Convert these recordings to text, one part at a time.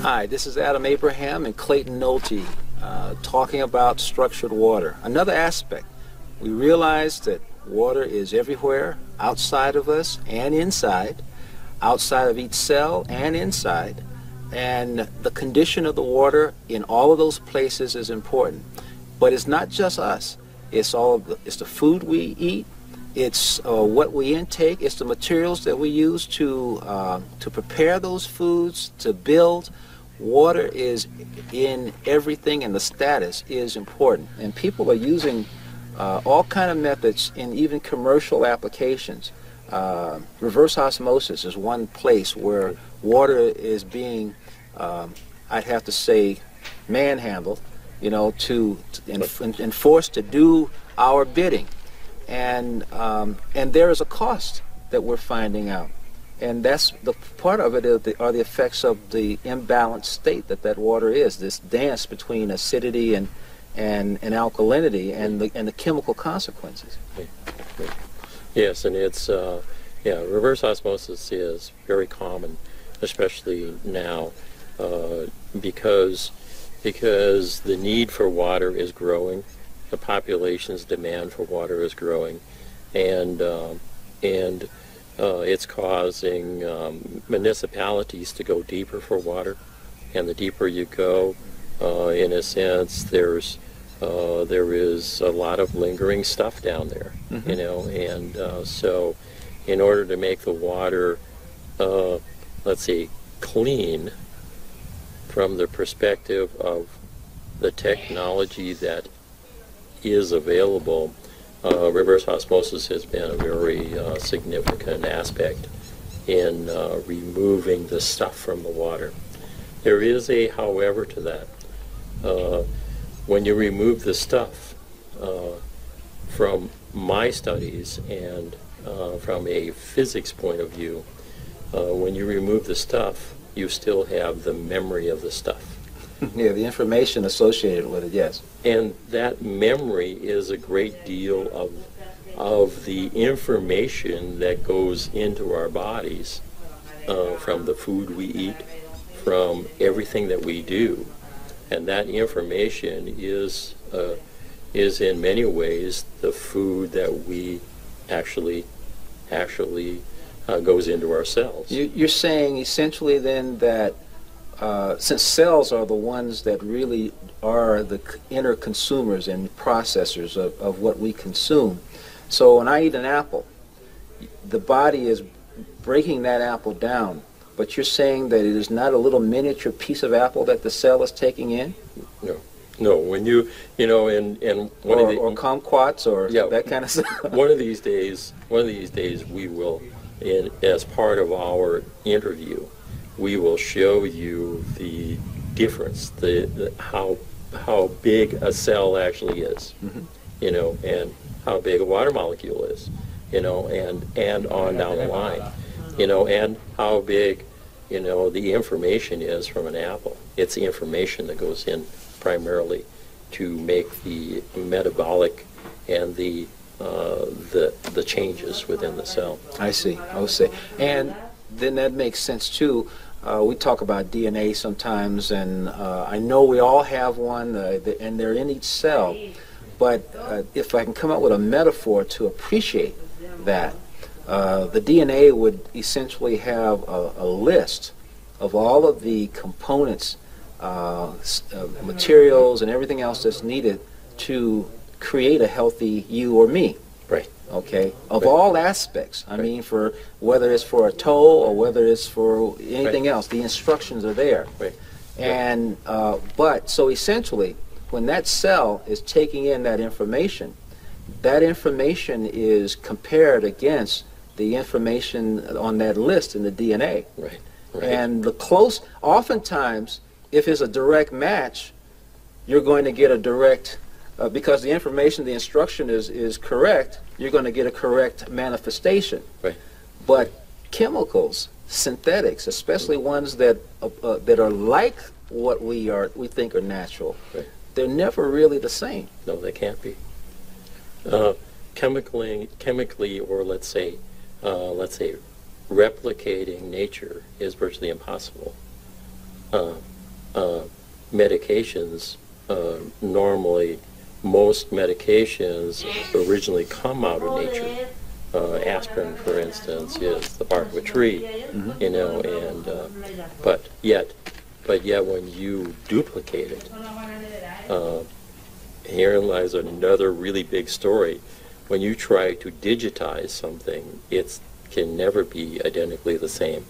Hi, this is Adam Abraham and Clayton Nolte talking about structured water. Another aspect, we realize that water is everywhere, outside of us and inside, outside of each cell and inside, and the condition of the water in all of those places is important. But it's not just us. It's it's the food we eat, it's what we intake, it's the materials that we use to prepare those foods, to build. Water is in everything, and the status is important. And people are using all kind of methods in even commercial applications. Reverse osmosis is one place where water is being, I'd have to say, manhandled, you know, and forced to do our bidding. And there is a cost that we're finding out. And that's the part of it are the effects of the imbalanced state that water is, this dance between acidity and alkalinity and the chemical consequences. Yes, and it's reverse osmosis is very common, especially now, because the need for water is growing, the population's demand for water is growing, and it's causing municipalities to go deeper for water, and the deeper you go, in a sense, there is a lot of lingering stuff down there, you know, and so in order to make the water, let's say, clean from the perspective of the technology that is available, reverse osmosis has been a very significant aspect in removing the stuff from the water. There is a however to that. When you remove the stuff, from my studies and from a physics point of view, when you remove the stuff, you still have the memory of the stuff. Yeah, the information associated with it, yes. And that memory is a great deal of the information that goes into our bodies, from the food we eat, from everything that we do. And that information is in many ways the food that we actually goes into our cells. You're saying essentially then that since cells are the ones that really are the inner consumers and processors of what we consume, so when I eat an apple, the body is breaking that apple down, but you're saying that it is not a little miniature piece of apple that the cell is taking in? No. When you know, and one of the, or kumquats or that kind of stuff. One of these days, we will, as part of our interview, we will show you the difference, how big a cell actually is, you know, and how big a water molecule is, you know, and on down the line, you know, and how big, you know, the information is from an apple. It's the information that goes in primarily to make the metabolic and the changes within the cell. I see. And then that makes sense too. We talk about DNA sometimes, and I know we all have one, and they're in each cell. But if I can come up with a metaphor to appreciate that, the DNA would essentially have a list of all of the components, materials, and everything else that's needed to create a healthy you or me. Right. Okay, of all aspects. I mean, for whether it's for a toe or whether it's for anything else, the instructions are there. Right. And but so essentially, when that cell is taking in that information is compared against the information on that list in the DNA. Right. And oftentimes, if it's a direct match, you're going to get a direct. Because the information, the instruction is correct, you're going to get a correct manifestation. Right. But chemicals, synthetics, especially ones that are like what we think are natural, they're never really the same. No, they can't be. Chemically, or let's say, replicating nature is virtually impossible. uh, uh, medications, normally most medications originally come out of nature. Aspirin, for instance, is the bark of a tree, you know, and but yet when you duplicate it, herein lies another really big story. When you try to digitize something, it can never be identically the same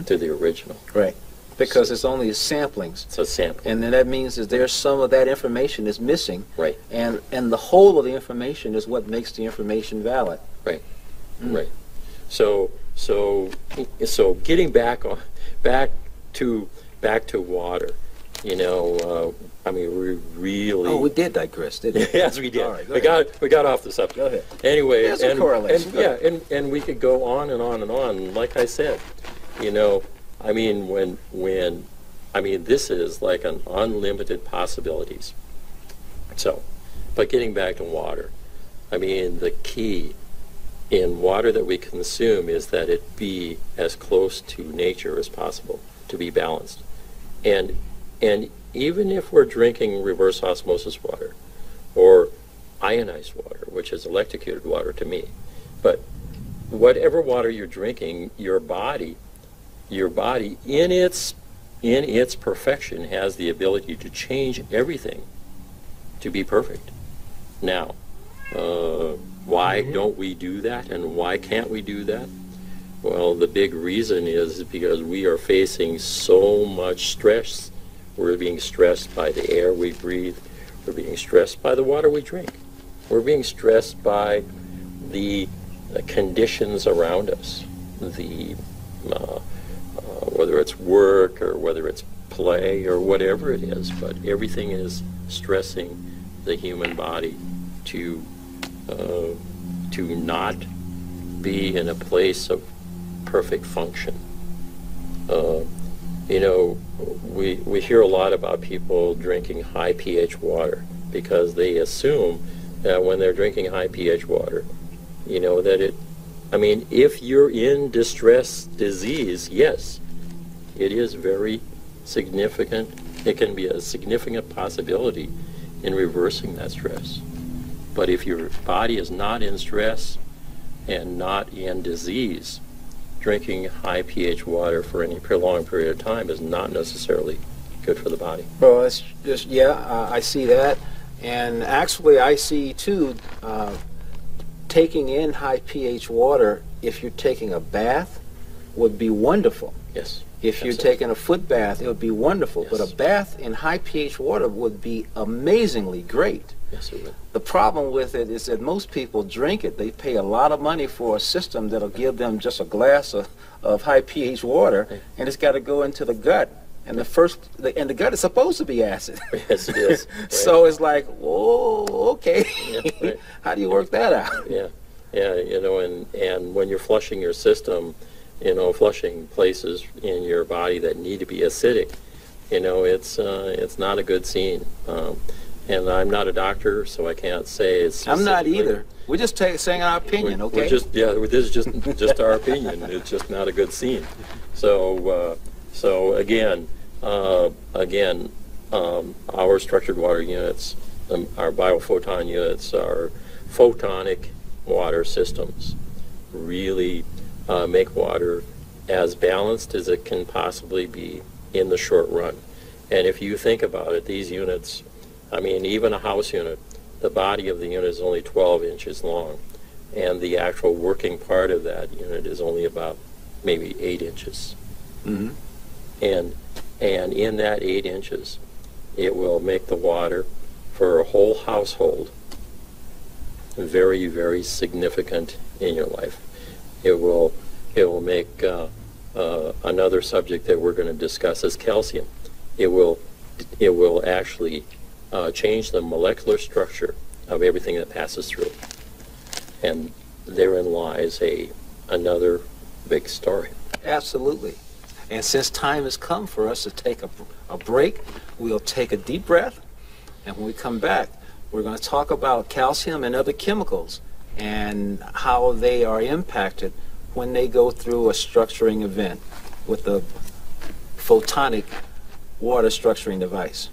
to the original. Right. Because it's only samplings. It's a sample. And then that means that there's some of that information is missing. Right. And the whole of the information is what makes the information valid. Right. Right. So getting back to water, you know, I mean, we really. Oh, we did digress, didn't we? Yes, we did. All right, we got off the subject. Go ahead. Anyway, There's a correlation. and we could go on and on and on. Like I said, you know, I mean, this is like an unlimited possibilities. So, but getting back to water, I mean, the key in water that we consume is that it be as close to nature as possible, to be balanced. And even if we're drinking reverse osmosis water or ionized water, which is electrocuted water to me, but whatever water you're drinking, your body in its perfection has the ability to change everything to be perfect. Now, why don't we do that, and why can't we do that? Well, the big reason is because we are facing so much stress. We're being stressed by the air we breathe. We're being stressed by the water we drink. We're being stressed by the conditions around us, whether it's work or whether it's play or whatever it is, but everything is stressing the human body to not be in a place of perfect function. You know, we hear a lot about people drinking high pH water because they assume that when they're drinking high pH water, you know, that if you're in distress disease, yes, it is very significant. It can be a significant possibility in reversing that stress. But if your body is not in stress and not in disease, drinking high pH water for any prolonged period of time is not necessarily good for the body. Well, it's just, I see that. And actually, I see, too, taking in high pH water, if you're taking a bath, would be wonderful. Yes. If you're taking a foot bath, it would be wonderful. Yes. But a bath in high pH water would be amazingly great. Yes, it would. The problem with it is that most people drink it. They pay a lot of money for a system that'll give them just a glass of high pH water, Right. and it's got to go into the gut. And the gut is supposed to be acid. Yes, it is. Right. So it's like, whoa, okay. Yeah, right. How do you work that out? Yeah, you know, and when you're flushing your system, you know, flushing places in your body that need to be acidic, you know, it's not a good scene. And I'm not a doctor, so I can't say it's. I'm not either. We're just saying our opinion, okay? This is just our opinion. It's just not a good scene. So again, our structured water units, our biophoton units, our photonic water systems really make water as balanced as it can possibly be in the short run. And if you think about it, these units, I mean, even a house unit, the body of the unit is only 12 inches long, and the actual working part of that unit is only about maybe 8 inches. Mm-hmm. And in that 8 inches, it will make the water for a whole household very, very significant in your life. It will make another subject that we're going to discuss is calcium. It will actually change the molecular structure of everything that passes through. And therein lies another big story. Absolutely. And since time has come for us to take a break, we'll take a deep breath, and when we come back, we're going to talk about calcium and other chemicals and how they are impacted when they go through a structuring event with the photonic water structuring device.